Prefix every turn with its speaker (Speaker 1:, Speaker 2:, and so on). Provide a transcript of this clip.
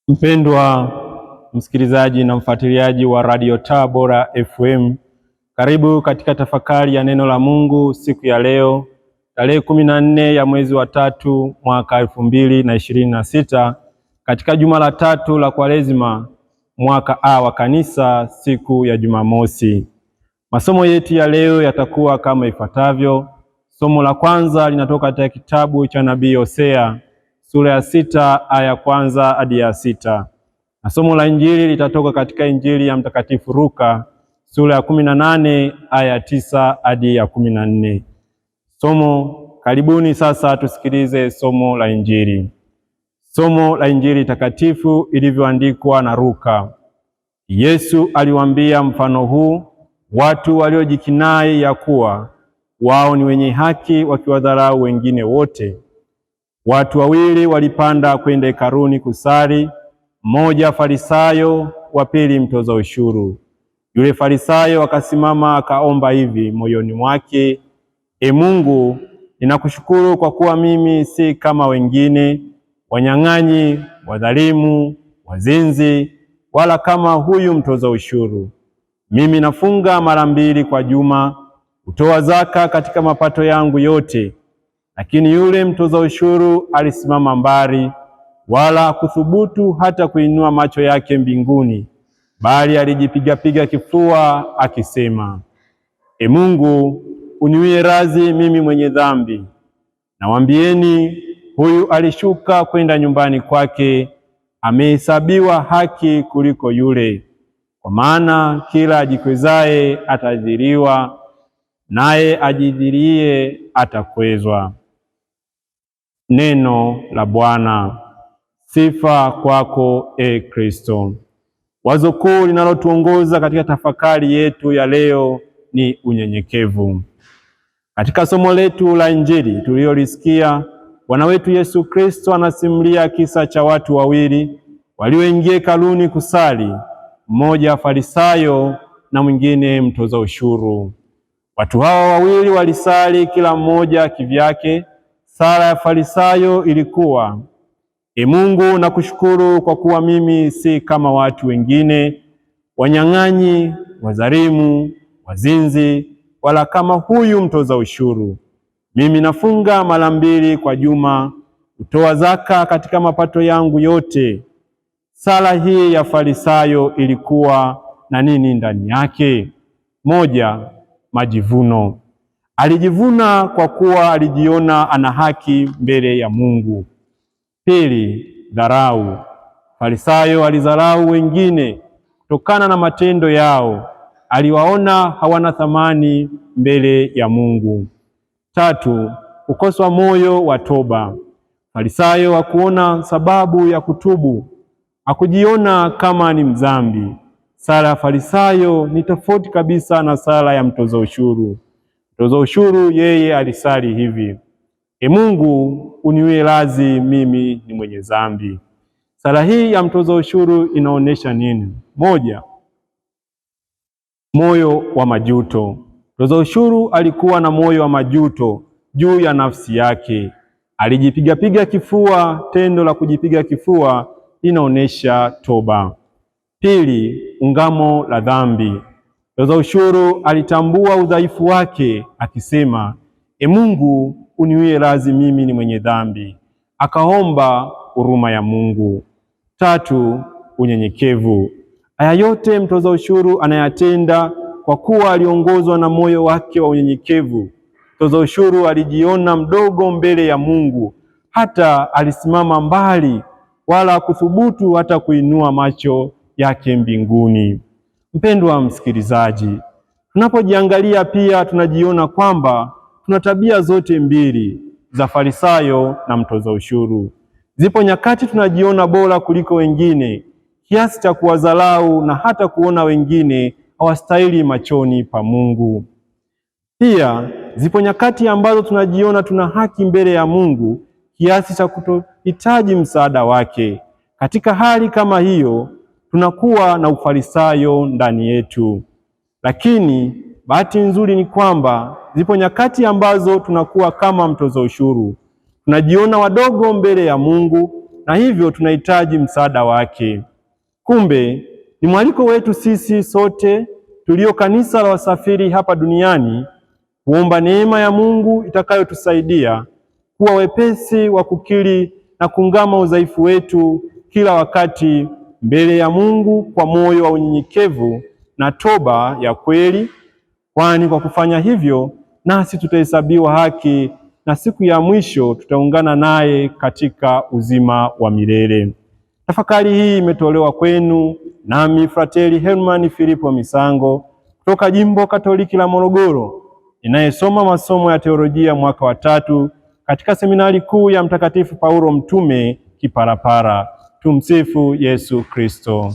Speaker 1: Mpendwa msikilizaji na mfuatiliaji wa Radio Tabora FM, karibu katika tafakari ya neno la Mungu siku ya leo tarehe 14 ya mwezi wa 3 mwaka 2026 katika juma la 3 la Kwaresima mwaka A wa Kanisa, siku ya Jumamosi. Masomo yetu ya leo yatakuwa kama ifuatavyo. Somo la kwanza linatoka katika kitabu cha Nabii Hosea sura ya 6 aya ya kwanza hadi ya 6. Na somo la Injili litatoka katika Injili ya Mtakatifu Luka sura ya 18 aya ya 9 hadi ya 14. Karibuni sasa tusikilize somo la Injili. Somo la Injili takatifu ilivyoandikwa na Luka. Yesu aliwaambia mfano huu watu waliojikinai ya kuwa wao ni wenye haki, wakiwadharau wengine wote. Watu wawili walipanda kwenda hekaluni kusali, mmoja Farisayo, wa pili mtoza ushuru. Yule Farisayo akasimama akaomba hivi moyoni mwake: E Mungu, ninakushukuru kwa kuwa mimi si kama wengine, wanyang'anyi, wadhalimu, wazinzi, wala kama huyu mtoza ushuru. Mimi nafunga mara 2 kwa juma, hutoa zaka katika mapato yangu yote. Lakini yule mtoza ushuru alisimama mbali, wala kuthubutu hata kuinua macho yake mbinguni, bali alijipiga kifua akisema, E Mungu, uniwie radhi mimi mwenye dhambi. Nawaambieni, huyu alishuka kwenda nyumbani kwake amehesabiwa haki kuliko yule. Kwa maana kila ajikwezaye atadhiliwa, naye ajidhilie atakwezwa. Neno la Bwana. Sifa kwako, e Kristo. Wazo kuu linalotuongoza katika tafakari yetu ya leo ni unyenyekevu. Katika somo letu la Injili tuliyolisikia, Bwana wetu Yesu Kristo anasimulia kisa cha watu wawili walioingia hekaluni kusali, mmoja Farisayo na mwingine mtoza ushuru. Watu hawa wawili walisali kila mmoja kivyake. Sala ya Farisayo ilikuwa: E Mungu, nakushukuru kwa kuwa mimi si kama watu wengine, wanyang'anyi, wadhalimu, wazinzi, wala kama huyu mtoza ushuru. Mimi nafunga mara 2 kwa juma, hutoa zaka katika mapato yangu yote. Sala hii ya Farisayo ilikuwa na nini ndani yake? Moja, majivuno. Alijivuna kwa kuwa alijiona ana haki mbele ya Mungu. Pili, dharau. Farisayo alidharau wengine kutokana na matendo yao, aliwaona hawana thamani mbele ya Mungu. Tatu, kukosa moyo wa toba. Farisayo hakuona sababu ya kutubu, hakujiona kama ni mdhambi. Sala ya Farisayo ni tofauti kabisa na sala ya mtoza ushuru. Mtoza ushuru yeye alisali hivi: E Mungu, uniwie radhi mimi ni mwenye dhambi. Sala hii ya mtoza ushuru inaonyesha nini? Moja, moyo wa majuto. Mtoza ushuru alikuwa na moyo wa majuto juu ya nafsi yake. Alijipiga kifua. Tendo la kujipiga kifua linaonyesha toba. Pili, ungamo la dhambi. Mtoza ushuru alitambua udhaifu wake akisema, E Mungu, uniwie radhi mimi ni mwenye dhambi. Akaomba huruma ya Mungu. Tatu, unyenyekevu. Haya yote mtoza ushuru anayatenda kwa kuwa aliongozwa na moyo wake wa unyenyekevu. Mtoza ushuru alijiona mdogo mbele ya Mungu, hata alisimama mbali, wala kuthubutu hata kuinua macho yake mbinguni. Mpendwa msikilizaji, tunapojiangalia pia tunajiona kwamba tuna tabia zote mbili za Farisayo na mtoza ushuru. Zipo nyakati tunajiona bora kuliko wengine kiasi cha kuwadharau na hata kuona wengine hawastahili machoni pa Mungu. Pia zipo nyakati ambazo tunajiona tuna haki mbele ya Mungu kiasi cha kutohitaji msaada wake. Katika hali kama hiyo tunakuwa na ufarisayo ndani yetu. Lakini bahati nzuri ni kwamba zipo nyakati ambazo tunakuwa kama mtoza ushuru. Tunajiona wadogo mbele ya Mungu, na hivyo tunahitaji msaada wake. Kumbe ni mwaliko wetu sisi sote tulio kanisa la wasafiri hapa duniani kuomba neema ya Mungu itakayotusaidia kuwa wepesi wa kukiri na kungama udhaifu wetu kila wakati mbele ya Mungu kwa moyo wa unyenyekevu na toba ya kweli, kwani kwa kufanya hivyo nasi tutahesabiwa haki na siku ya mwisho tutaungana naye katika uzima wa milele. Tafakari hii imetolewa kwenu nami Frateli Herman Filipo Misango kutoka Jimbo Katoliki la Morogoro, ninayesoma masomo ya teolojia mwaka wa 3 katika Seminari Kuu ya Mtakatifu Paulo Mtume Kipalapala. Tumsifu Yesu Kristo.